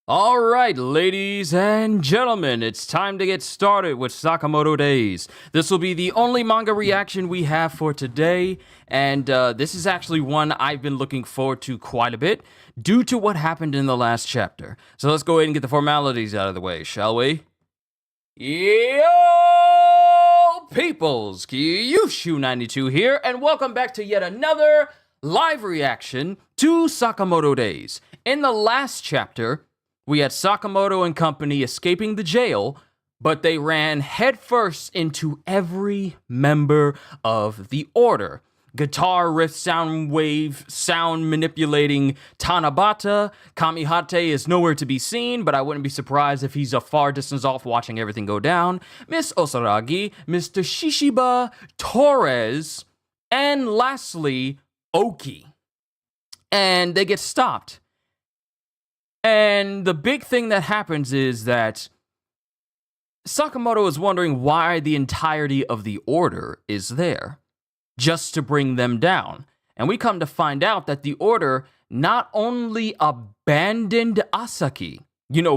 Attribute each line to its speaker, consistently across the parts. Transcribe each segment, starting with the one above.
Speaker 1: All right, ladies and gentlemen, it's time to get started with Sakamoto Days. This will be the only manga reaction we have for today, and this is actually one I've been looking forward to quite a bit due to what happened in the last chapter. So let's go ahead and get the formalities out of the way, shall we? Yo, peoples! Qushu92 here, and welcome back to yet another live reaction to Sakamoto Days. In the last chapter, we had Sakamoto and company escaping the jail, but they ran headfirst into every member of the Order. Guitar riff sound wave sound manipulating Tanabata. Kamihate is nowhere to be seen, but I wouldn't be surprised if he's a far distance off watching everything go down. Miss Osaragi, Mr. Shishiba, Torres, and lastly, Oki. And they get stopped. And the big thing that happens is that Sakamoto is wondering why the entirety of the Order is there, just to bring them down. And we come to find out that the Order not only abandoned Asaki,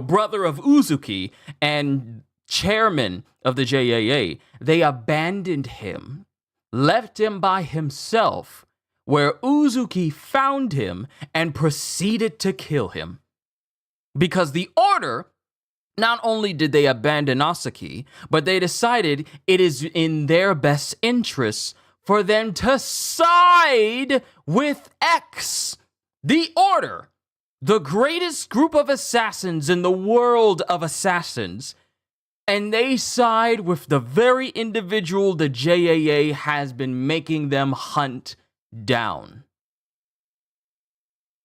Speaker 1: brother of Uzuki and chairman of the JAA, they abandoned him, left him by himself, where Uzuki found him and proceeded to kill him. Because the Order, not only did they abandon Asaki, but they decided it is in their best interests for them to side with X. The Order, the greatest group of assassins in the world of assassins. And they side with the very individual the JAA has been making them hunt down.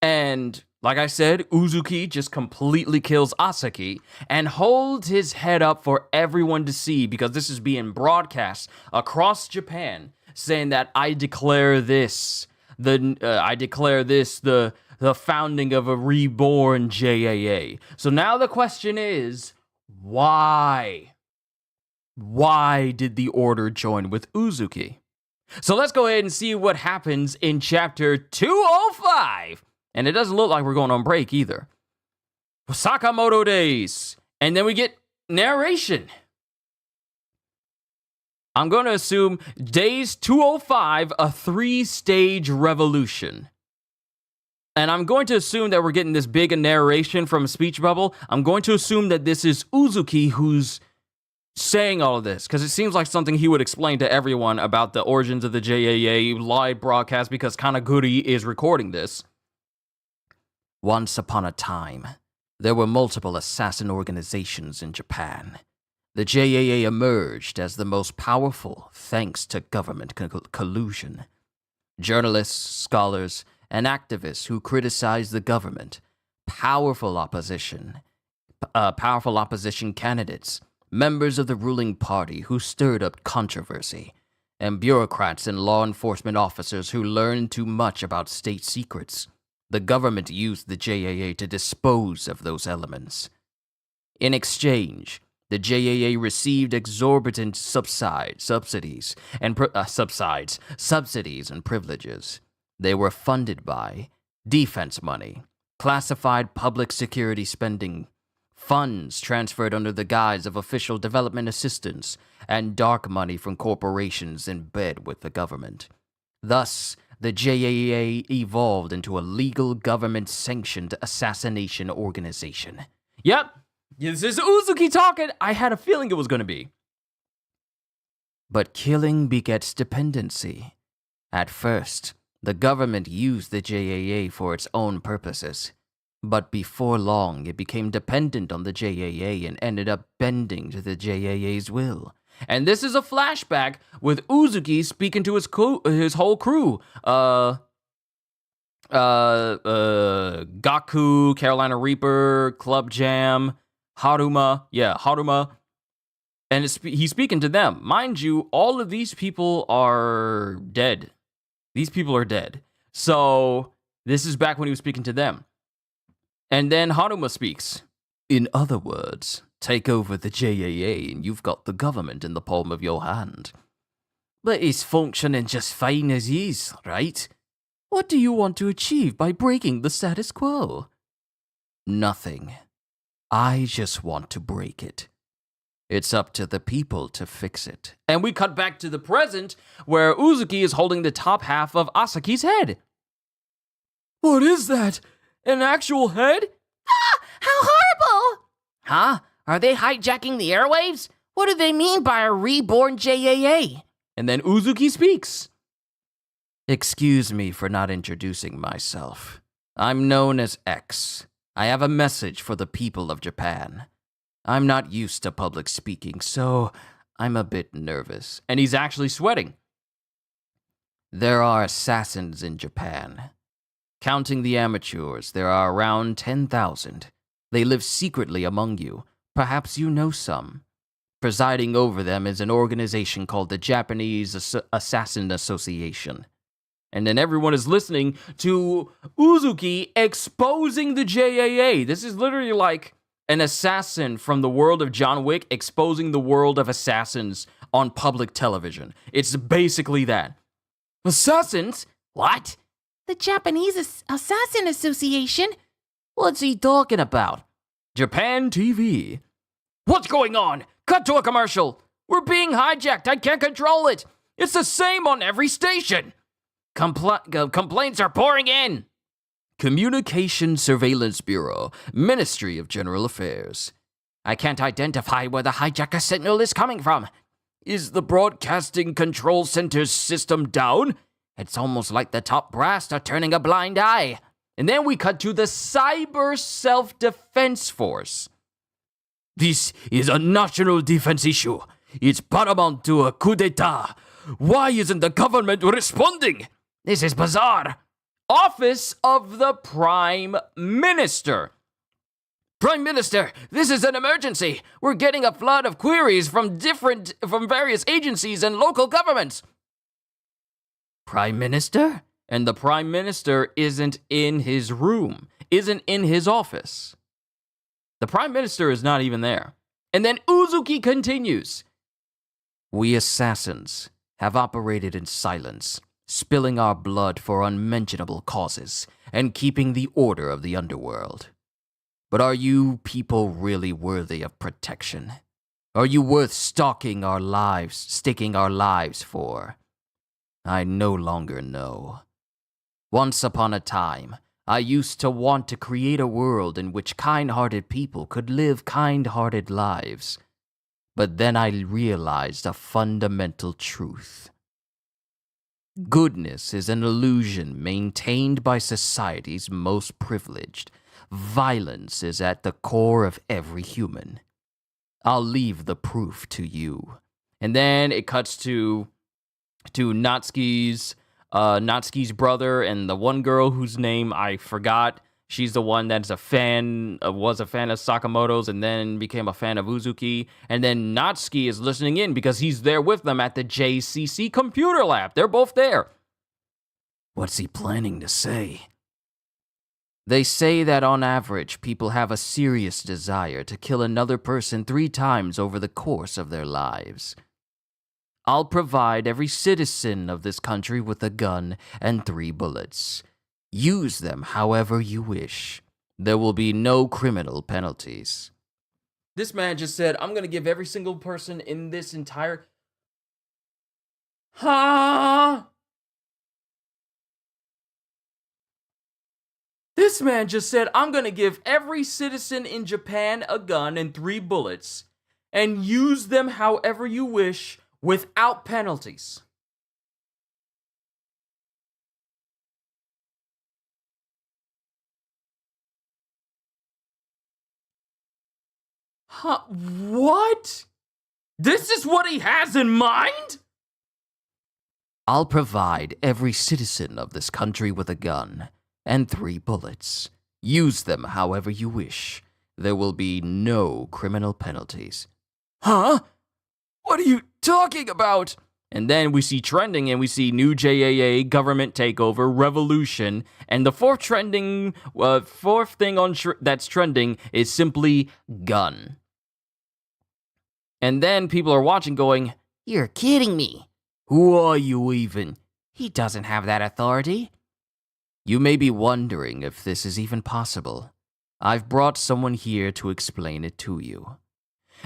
Speaker 1: And like I said, Uzuki just completely kills Asaki and holds his head up for everyone to see because this is being broadcast across Japan, saying that I declare this the founding of a reborn JAA. So now the question is, why? Why did the Order join with Uzuki? So let's go ahead and see what happens in chapter 205. And it doesn't look like we're going on break either. Sakamoto Days. And then we get narration. I'm going to assume Days 205, a 3-stage revolution. And I'm going to assume that we're getting this big narration from a speech bubble. I'm going to assume that this is Uzuki who's saying all of this, because it seems like something he would explain to everyone about the origins of the JAA live broadcast, because Kanaguri is recording this. Once upon a time, there were multiple assassin organizations in Japan. The JAA emerged as the most powerful thanks to government collusion. Journalists, scholars, and activists who criticized the government, powerful opposition candidates, members of the ruling party who stirred up controversy, and bureaucrats and law enforcement officers who learned too much about state secrets. The government used the JAA to dispose of those elements. In exchange, the JAA received exorbitant subsidies and privileges. They were funded by defense money, classified public security spending, funds transferred under the guise of official development assistance, and dark money from corporations in bed with the government. Thus, the JAA evolved into a legal government-sanctioned assassination organization. Yep, this is Uzuki talking. I had a feeling it was going to be. But killing begets dependency. At first, the government used the JAA for its own purposes. But before long, it became dependent on the JAA and ended up bending to the JAA's will. And this is a flashback with Uzuki speaking to his whole crew. Gaku, Carolina Reaper, Club Jam, Haruma. Yeah, Haruma. And he's speaking to them. Mind you, all of these people are dead. These people are dead. So this is back when he was speaking to them. And then Haruma speaks. In other words, take over the JAA and you've got the government in the palm of your hand. But it's functioning just fine as is, right? What do you want to achieve by breaking the status quo? Nothing. I just want to break it. It's up to the people to fix it. And we cut back to the present, where Uzuki is holding the top half of Asaki's head. What is that? An actual head?
Speaker 2: Ah! How horrible!
Speaker 3: Huh? Are they hijacking the airwaves? What do they mean by a reborn JAA?
Speaker 1: And then Uzuki speaks. Excuse me for not introducing myself. I'm known as X. I have a message for the people of Japan. I'm not used to public speaking, so I'm a bit nervous. And he's actually sweating. There are assassins in Japan. Counting the amateurs, there are around 10,000. They live secretly among you. Perhaps you know some. Presiding over them is an organization called the Japanese Assassin Association. And then everyone is listening to Uzuki exposing the JAA. This is literally like an assassin from the world of John Wick exposing the world of assassins on public television. It's basically that. Assassins?
Speaker 3: What?
Speaker 2: The Japanese Assassin Association?
Speaker 1: What's he talking about? Japan TV. What's going on? Cut to a commercial. We're being hijacked. I can't control it. It's the same on every station. Complaints are pouring in. Communication Surveillance Bureau, Ministry of General Affairs. I can't identify where the hijacker signal is coming from. Is the broadcasting control center's system down? It's almost like the top brass are turning a blind eye. And then we cut to the Cyber Self-Defense Force. This is a national defense issue. It's paramount to a coup d'etat. Why isn't the government responding? This is bizarre. Office of the Prime Minister. Prime Minister, this is an emergency. We're getting a flood of queries from various agencies and local governments. Prime Minister? And the Prime Minister isn't in his room, isn't in his office. The Prime Minister is not even there. And then Uzuki continues. We assassins have operated in silence, spilling our blood for unmentionable causes, and keeping the order of the underworld. But are you people really worthy of protection? Are you worth staking our lives for? I no longer know. Once upon a time, I used to want to create a world in which kind-hearted people could live kind-hearted lives. But then I realized a fundamental truth. Goodness is an illusion maintained by society's most privileged. Violence is at the core of every human. I'll leave the proof to you. And then it cuts to Natsuki's brother and the one girl whose name I forgot. She's the one that's was a fan of Sakamoto's and then became a fan of Uzuki. And then Natsuki is listening in because he's there with them at the JCC computer lab. They're both there. What's he planning to say? They say that on average, people have a serious desire to kill another person 3 times over the course of their lives. I'll provide every citizen of this country with a gun and 3 bullets. Use them however you wish. There will be no criminal penalties. This man just said, I'm going to give every single person in this entire... Huh? This man just said, I'm going to give every citizen in Japan a gun and 3 bullets, and use them however you wish without penalties. Huh? What? This is what he has in mind? I'll provide every citizen of this country with a gun and 3 bullets. Use them however you wish. There will be no criminal penalties. Huh? What are you talking about? And then we see trending, and we see new JAA, government takeover, revolution, and the fourth thing that's trending is simply gun. And then people are watching going, you're kidding me. Who are you even? He doesn't have that authority. You may be wondering if this is even possible. I've brought someone here to explain it to you.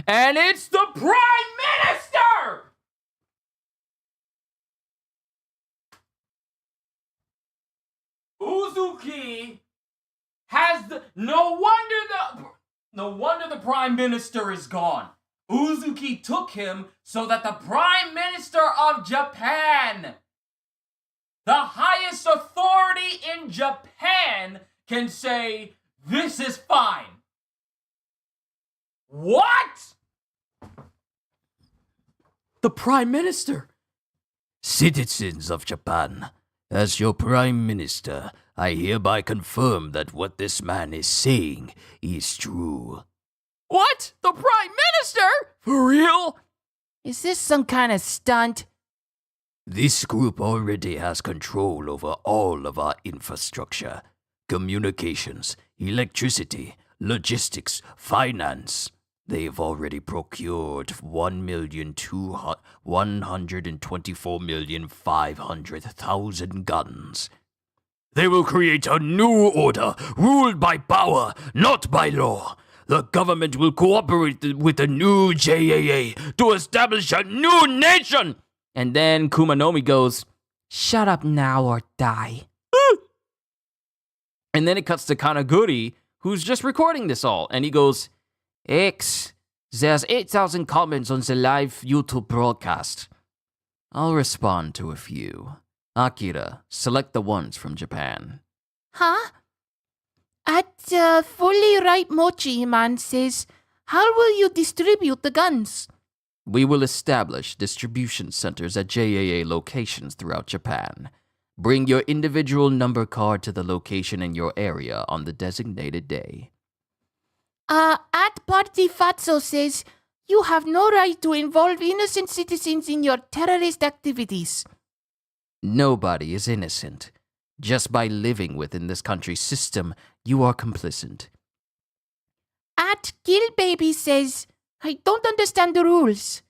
Speaker 1: And it's the Prime Minister! Uzuki has the... No wonder the Prime Minister is gone. Uzuki took him so that the Prime Minister of Japan, the highest authority in Japan, can say, this is fine. What? The Prime Minister.
Speaker 4: Citizens of Japan, as your Prime Minister, I hereby confirm that what this man is saying is true.
Speaker 1: What? The Prime Minister? For real?
Speaker 3: Is this some kind of stunt?
Speaker 4: This group already has control over all of our infrastructure. Communications, electricity, logistics, finance. They've already procured 124,500,000 guns. They will create a new order, ruled by power, not by law. The government will cooperate with the new JAA to establish a new nation!
Speaker 1: And then Kumanomi goes,
Speaker 3: Shut up now or die.
Speaker 1: and then it cuts to Kanaguri, who's just recording this all, and he goes, X, there's 8,000 comments on the live YouTube broadcast. I'll respond to a few. Akira, select the ones from Japan.
Speaker 2: Huh? At Fully Ripe Mochi Man says, how will you distribute the guns?
Speaker 1: We will establish distribution centers at JAA locations throughout Japan. Bring your individual number card to the location in your area on the designated day.
Speaker 2: At Party Fatso says, you have no right to involve innocent citizens in your terrorist activities.
Speaker 1: Nobody is innocent. Just by living within this country's system, you are complicit.
Speaker 2: At Kill Baby says, I don't understand the rules.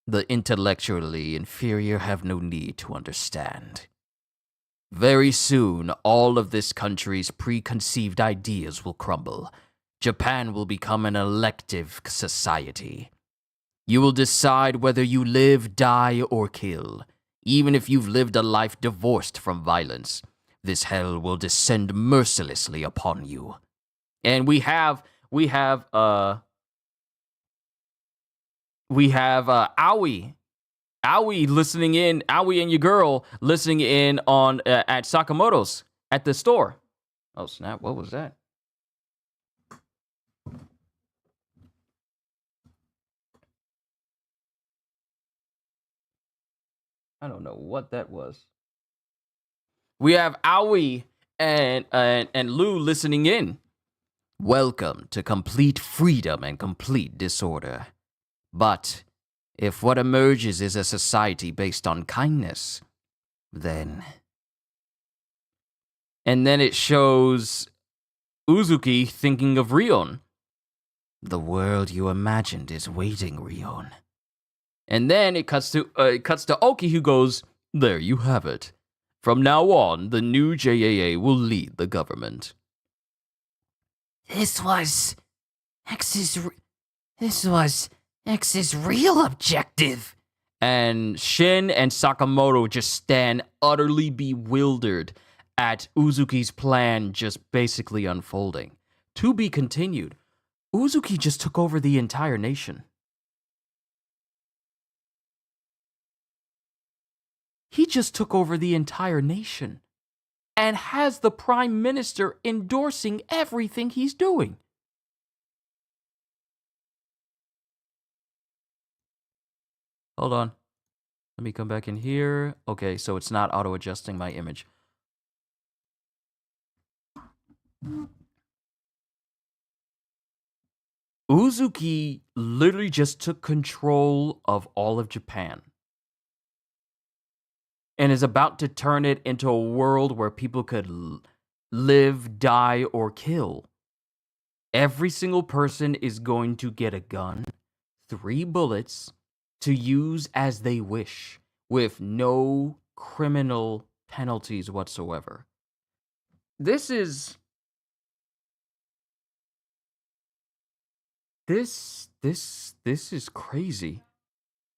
Speaker 1: The intellectually inferior have no need to understand. Very soon, all of this country's preconceived ideas will crumble. Japan will become an elective society. You will decide whether you live, die, or kill. Even if you've lived a life divorced from violence, this hell will descend mercilessly upon you. And we have Aoi listening in, Aoi and your girl listening in on at Sakamoto's at the store. Oh snap, what was that? I don't know what that was. We have Aoi and Lou listening in. Welcome to complete freedom and complete disorder. But if what emerges is a society based on kindness, then... And then it shows Uzuki thinking of Rion. The world you imagined is waiting, Rion. And then it cuts to Oki, who goes, there you have it. From now on, the new JAA will lead the government.
Speaker 3: This was X's real objective.
Speaker 1: And Shin and Sakamoto just stand utterly bewildered at Uzuki's plan just basically unfolding. To be continued, Uzuki just took over the entire nation. He just took over the entire nation and has the Prime Minister endorsing everything he's doing. Hold on. Let me come back in here. Okay, so it's not auto-adjusting my image. Uzuki literally just took control of all of Japan and is about to turn it into a world where people could live, die, or kill. Every single person is going to get a gun, 3 bullets, to use as they wish, with no criminal penalties whatsoever. This is this is crazy.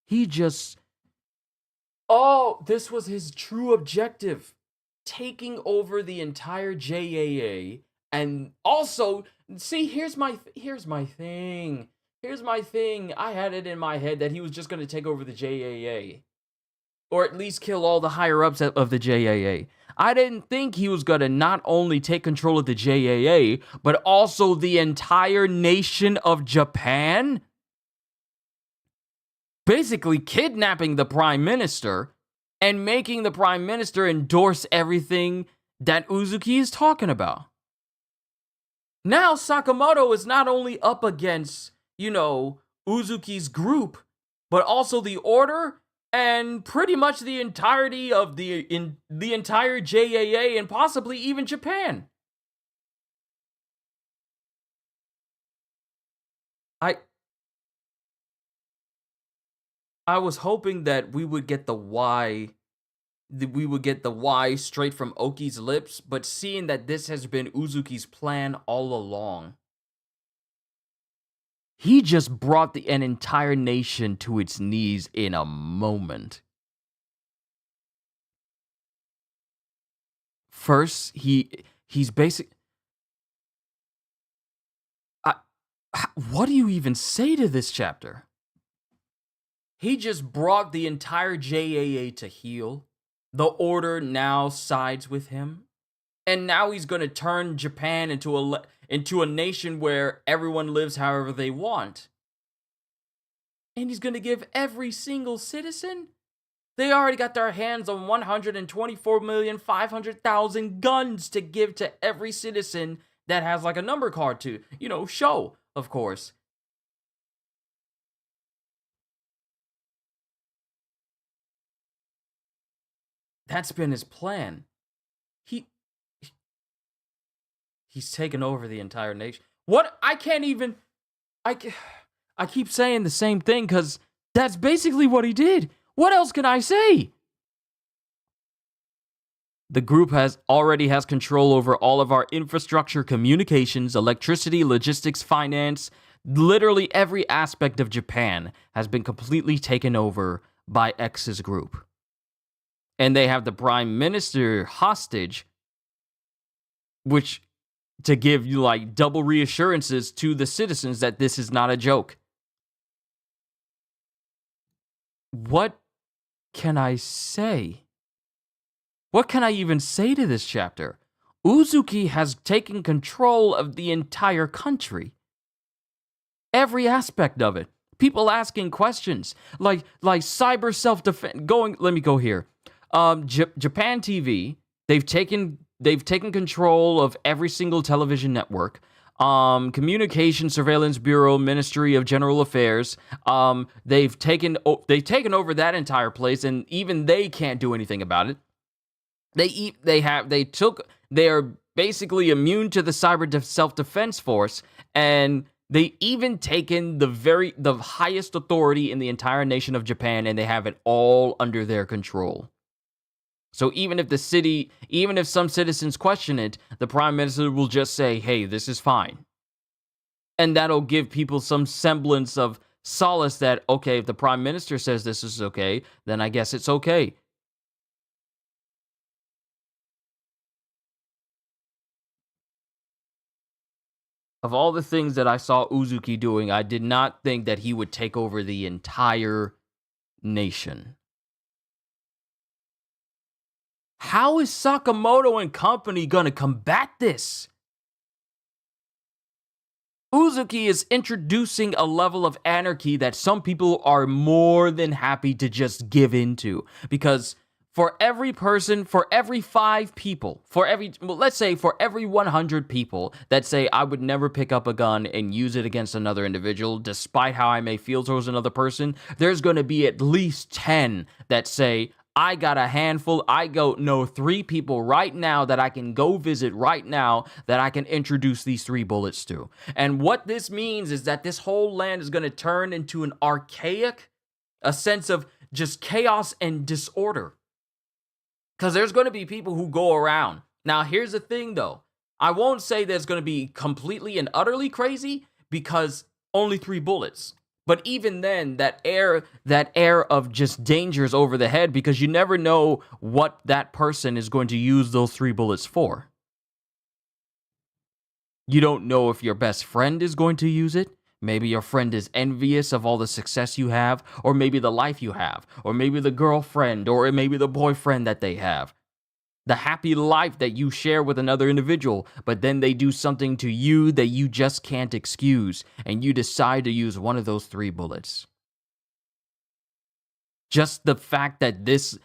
Speaker 1: He just... Oh, this was his true objective. Taking over the entire JAA. And also, see, here's my thing. I had it in my head that he was just going to take over the JAA. Or at least kill all the higher-ups of the JAA. I didn't think he was going to not only take control of the JAA, but also the entire nation of Japan. Basically kidnapping the Prime Minister and making the Prime Minister endorse everything that Uzuki is talking about. Now Sakamoto is not only up against, Uzuki's group, but also the Order and pretty much the entirety of the entire JAA and possibly even Japan. I was hoping that we would get the why straight from Oki's lips, but seeing that this has been Uzuki's plan all along. He just brought an entire nation to its knees in a moment. First, he's basic. What do you even say to this chapter? He just brought the entire JAA to heel. The Order now sides with him. And now he's going to turn Japan into a nation where everyone lives however they want. And he's going to give every single citizen? They already got their hands on 124,500,000 guns to give to every citizen that has like a number card to, show, of course. That's been his plan. He's taken over the entire nation. What? I keep saying the same thing because that's basically what he did. What else can I say? The group already has control over all of our infrastructure, communications, electricity, logistics, finance. Literally every aspect of Japan has been completely taken over by X's group. And they have the Prime Minister hostage, which to give you like double reassurances to the citizens that this is not a joke. What can I say? What can I even say to this chapter? Uzuki has taken control of the entire country. Every aspect of it. People asking questions like cyber self-defense. Let me go here. Japan TV, they've taken control of every single television network. Communication Surveillance Bureau, Ministry of General Affairs. They've taken over that entire place, and even they can't do anything about it. They are basically immune to the cyber self-defense force, and they even taken the highest authority in the entire nation of Japan, and they have it all under their control. So even if some citizens question it, the Prime Minister will just say, hey, this is fine. And that'll give people some semblance of solace that, okay, if the Prime Minister says this is okay, then I guess it's okay. Of all the things that I saw Uzuki doing, I did not think that he would take over the entire nation. How is Sakamoto and company gonna combat this? Uzuki is introducing a level of anarchy that some people are more than happy to just give into. Because for every person, for every 5 people, let's say for every 100 people that say, I would never pick up a gun and use it against another individual, despite how I may feel towards another person, there's gonna be at least 10 that say, I got a handful. I know 3 people right now that I can go visit right now that I can introduce these 3 bullets to. And what this means is that this whole land is going to turn into an archaic, a sense of just chaos and disorder. Because there's going to be people who go around. Now, here's the thing, though. I won't say that it's going to be completely and utterly crazy because only 3 bullets. But even then, that air of just dangers over the head, because you never know what that person is going to use those 3 bullets for. You don't know if your best friend is going to use it. Maybe your friend is envious of all the success you have, or maybe the life you have, or maybe the girlfriend, or maybe the boyfriend that they have. The happy life that you share with another individual, but then they do something to you that you just can't excuse, and you decide to use one of those 3 bullets. Just the fact that this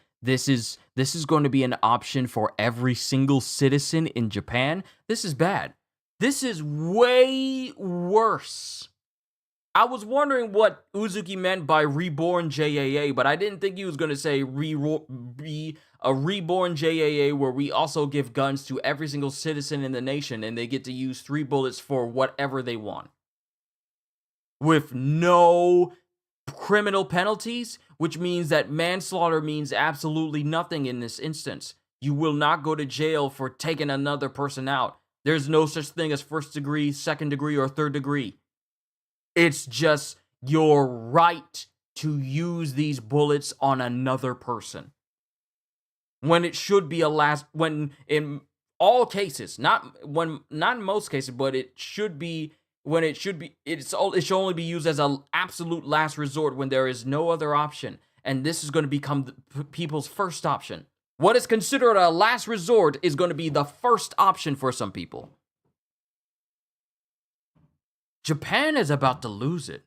Speaker 1: is going to be an option for every single citizen in Japan, this is bad. This is way worse. I was wondering what Uzuki meant by reborn JAA, but I didn't think he was going to say a reborn JAA where we also give guns to every single citizen in the nation and they get to use 3 bullets for whatever they want. With no criminal penalties, which means that manslaughter means absolutely nothing in this instance. You will not go to jail for taking another person out. There's no such thing as 1st degree, 2nd degree, or 3rd degree. It's just your right to use these bullets on another person. When it should be when in all cases, not in most cases, but it should be when it should only be used as an absolute last resort when there is no other option. And this is going to become people's first option. What is considered a last resort is going to be the first option for some people. Japan is about to lose it.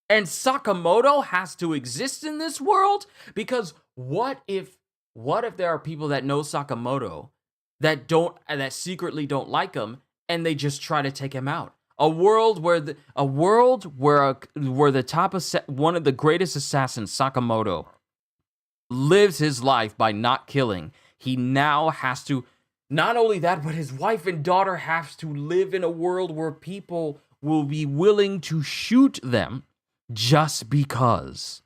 Speaker 1: And Sakamoto has to exist in this world? Because what if there are people that know Sakamoto that secretly don't like him and they just try to take him out? One of the greatest assassins, Sakamoto, lives his life by not killing. He now has to, not only that, but his wife and daughter have to live in a world where people will be willing to shoot them just because.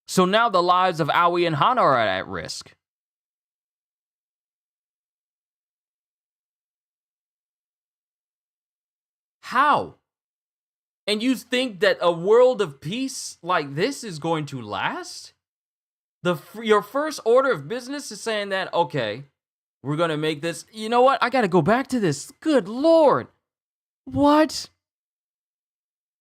Speaker 1: So now the lives of Aoi and Hana are at risk. How? And you think that a world of peace like this is going to last? Your first order of business is saying that, okay, we're going to make this. You know what? I got to go back to this. Good Lord. What?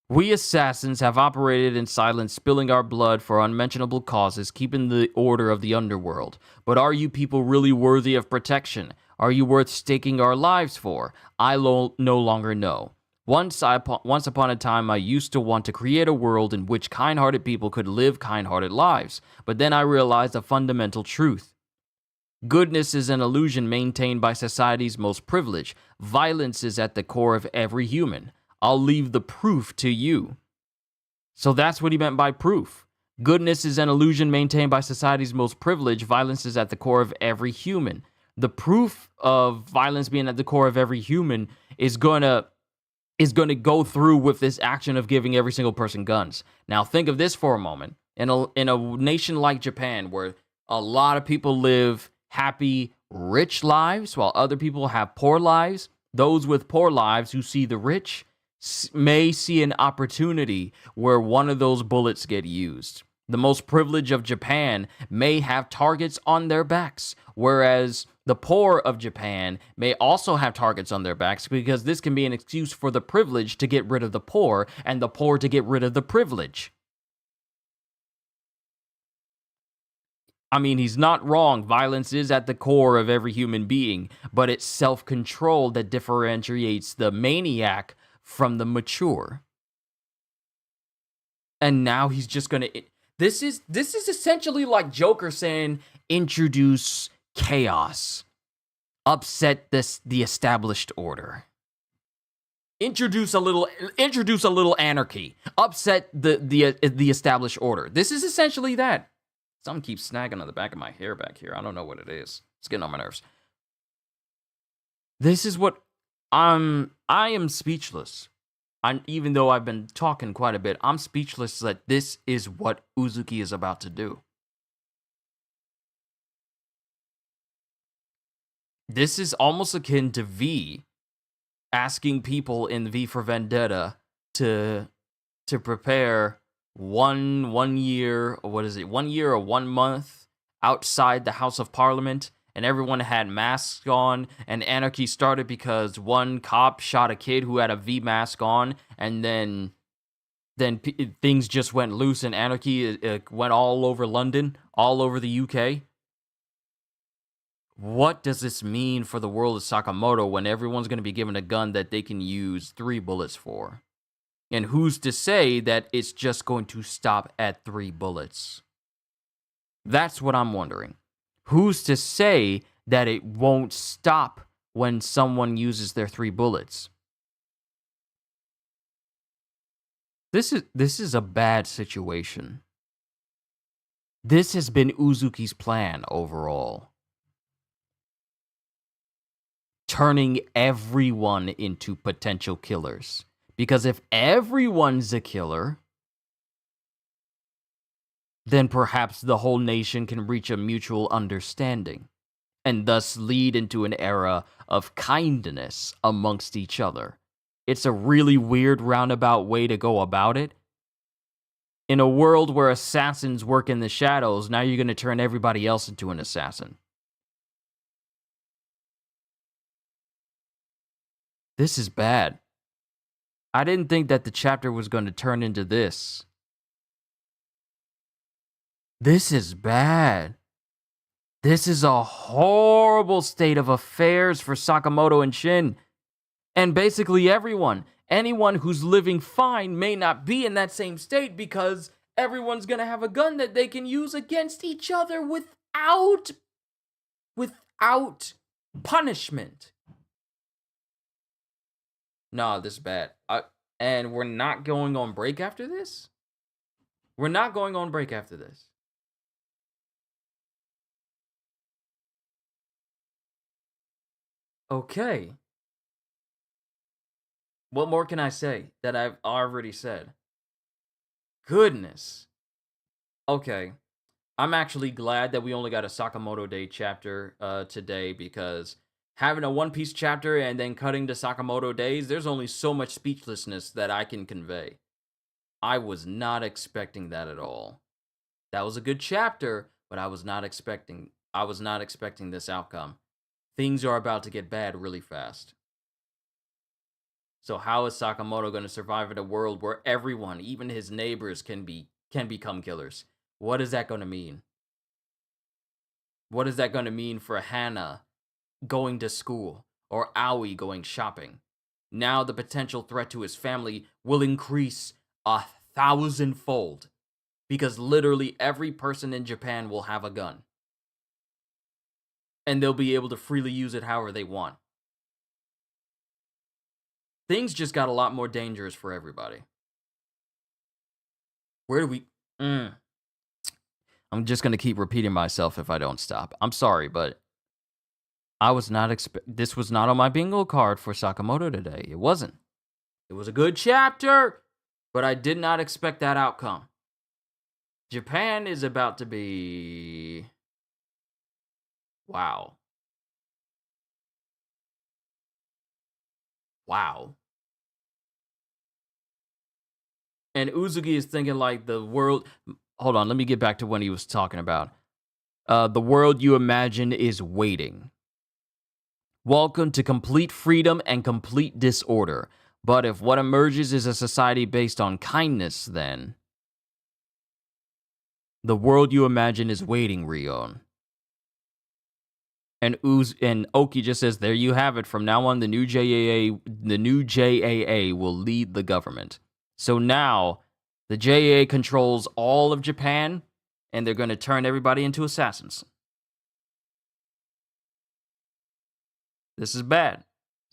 Speaker 1: We assassins have operated in silence, spilling our blood for unmentionable causes, keeping the order of the underworld. But are you people really worthy of protection? Are you worth staking our lives for? I no longer know. Once upon a time, I used to want to create a world in which kind-hearted people could live kind-hearted lives. But then I realized a fundamental truth. Goodness is an illusion maintained by society's most privileged. Violence is at the core of every human. I'll leave the proof to you. So that's what he meant by proof. Goodness is an illusion maintained by society's most privileged. Violence is at the core of every human. The proof of violence being at the core of every human is going to go through with this action of giving every single person guns. Now think of this for a moment. In a nation like Japan, where a lot of people live happy, rich lives, while other people have poor lives, those with poor lives who see the rich may see an opportunity where one of those bullets get used. The most privileged of Japan may have targets on their backs, whereas the poor of Japan may also have targets on their backs, because this can be an excuse for the privileged to get rid of the poor and the poor to get rid of the privilege. I mean, he's not wrong. Violence is at the core of every human being, but it's self-control that differentiates the maniac from the mature. And now he's just gonna... This is essentially like Joker saying, introduce chaos. Upset the established order. Introduce a little anarchy. Upset the established order. This is essentially that. Something keeps snagging on the back of my hair back here. I don't know what it is. It's getting on my nerves. This is what I am speechless. Even though I've been talking quite a bit, I'm speechless that this is what Uzuki is about to do. This is almost akin to V asking people in V for Vendetta to prepare 1 year, or what is it, 1 year or 1 month outside the House of Parliament, and everyone had masks on, and anarchy started because one cop shot a kid who had a V mask on, and then things just went loose, and anarchy went all over London, all over the UK. What does this mean for the world of Sakamoto when everyone's going to be given a gun that they can use 3 bullets for? And who's to say that it's just going to stop at 3 bullets? That's what I'm wondering. Who's to say that it won't stop when someone uses their 3 bullets? This is a bad situation. This has been Uzuki's plan overall. Turning everyone into potential killers. Because if everyone's a killer, then perhaps the whole nation can reach a mutual understanding, and thus lead into an era of kindness amongst each other. It's a really weird roundabout way to go about it. In a world where assassins work in the shadows, now you're going to turn everybody else into an assassin. This is bad. I didn't think that the chapter was going to turn into this. This is bad. This is a horrible state of affairs for Sakamoto and Shin. And basically everyone. Anyone who's living fine may not be in that same state because everyone's going to have a gun that they can use against each other without punishment. No, this is bad. And we're not going on break after this? We're not going on break after this. Okay. What more can I say that I've already said? Goodness. Okay. I'm actually glad that we only got a Sakamoto Day chapter today, because having a One Piece chapter and then cutting to Sakamoto Days, there's only so much speechlessness that I can convey. I was not expecting that at all. That was a good chapter, but I was not expecting this outcome. Things are about to get bad really fast. So how is Sakamoto going to survive in a world where everyone, even his neighbors, can become killers? What is that going to mean? What is that going to mean for Hana going to school, or Aoi going shopping? Now the potential threat to his family will increase 1,000-fold, because literally every person in Japan will have a gun. And they'll be able to freely use it however they want. Things just got a lot more dangerous for everybody. Where do we... I'm just going to keep repeating myself if I don't stop. I'm sorry, but I was not this was not on my bingo card for Sakamoto today. It wasn't. It was a good chapter, but I did not expect that outcome. Japan is about to be... Wow. Wow. And Uzuki is thinking like the world... Hold on, let me get back to what he was talking about. The world you imagine is waiting. Welcome to complete freedom and complete disorder. But if what emerges is a society based on kindness, then... The world you imagine is waiting, Rion. And Oki just says, there you have it. From now on, the new JAA will lead the government. So now, the JAA controls all of Japan, and they're going to turn everybody into assassins. This is bad.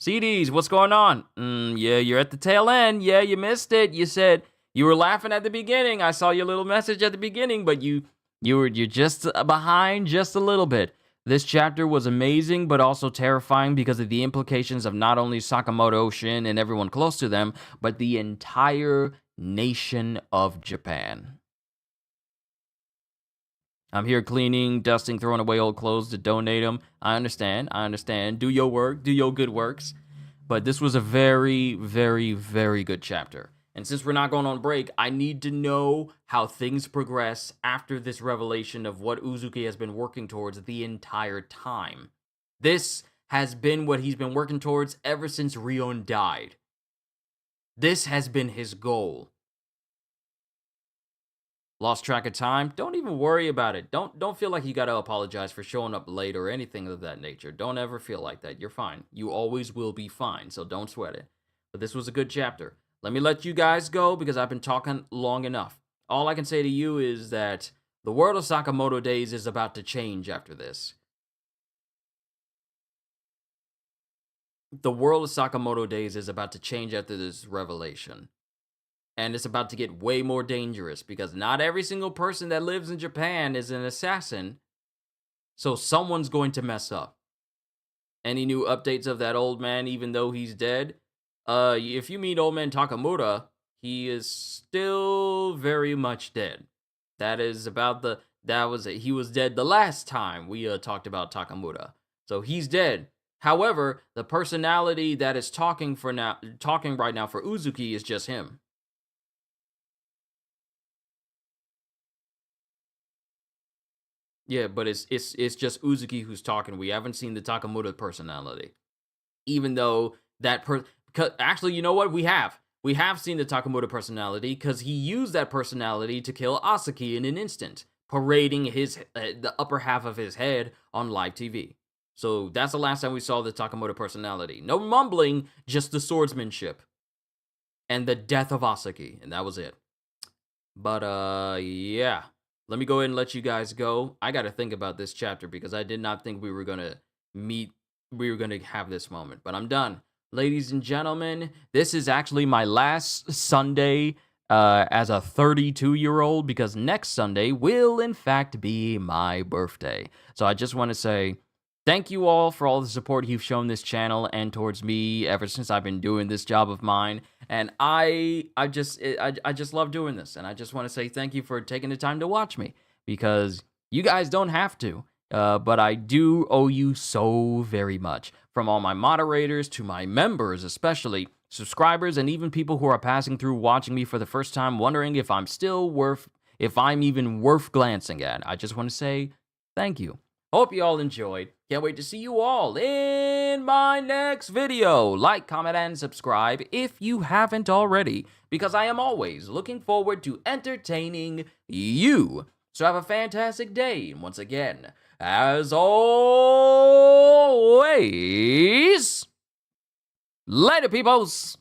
Speaker 1: CDs, what's going on? Yeah, you're at the tail end. Yeah, you missed it. You said you were laughing at the beginning. I saw your little message at the beginning, but you're just behind just a little bit. This chapter was amazing, but also terrifying because of the implications of not only Sakamoto, Shin, and everyone close to them, but the entire nation of Japan. I'm here cleaning, dusting, throwing away old clothes to donate them. I understand. Do your work, do your good works. But this was a very, very, very good chapter. And since we're not going on break, I need to know how things progress after this revelation of what Uzuki has been working towards the entire time. This has been what he's been working towards ever since Rion died. This has been his goal. Lost track of time? Don't even worry about it. Don't feel like you gotta apologize for showing up late or anything of that nature. Don't ever feel like that. You're fine. You always will be fine, so don't sweat it. But this was a good chapter. Let me let you guys go because I've been talking long enough. All I can say to you is that the world of Sakamoto Days is about to change after this. The world of Sakamoto Days is about to change after this revelation. And it's about to get way more dangerous because not every single person that lives in Japan is an assassin. So someone's going to mess up. Any new updates of that old man, even though he's dead? If you meet old man Takamura, he is still very much dead. He was dead the last time we talked about Takamura. So he's dead. However, the personality that is talking right now for Uzuki is just him. Yeah, but it's just Uzuki who's talking. We haven't seen the Takamura personality. Even though actually, you know what? We have seen the Takamura personality because he used that personality to kill Asaki in an instant, parading the upper half of his head on live TV. So that's the last time we saw the Takamura personality. No mumbling, just the swordsmanship. And the death of Asaki, and that was it. But, yeah. Let me go ahead and let you guys go. I gotta think about this chapter because I did not think we were gonna have this moment. But I'm done. Ladies and gentlemen, this is actually my last Sunday as a 32-year-old because next Sunday will, in fact, be my birthday. So I just want to say thank you all for all the support you've shown this channel and towards me ever since I've been doing this job of mine. And I just love doing this. And I just want to say thank you for taking the time to watch me because you guys don't have to. But I do owe you so very much. From all my moderators to my members, especially subscribers, and even people who are passing through watching me for the first time, wondering if I'm even worth glancing at. I just want to say thank you. Hope you all enjoyed. Can't wait to see you all in my next video. Like, comment, and subscribe if you haven't already, because I am always looking forward to entertaining you. So have a fantastic day, and once again, as always, later, peoples!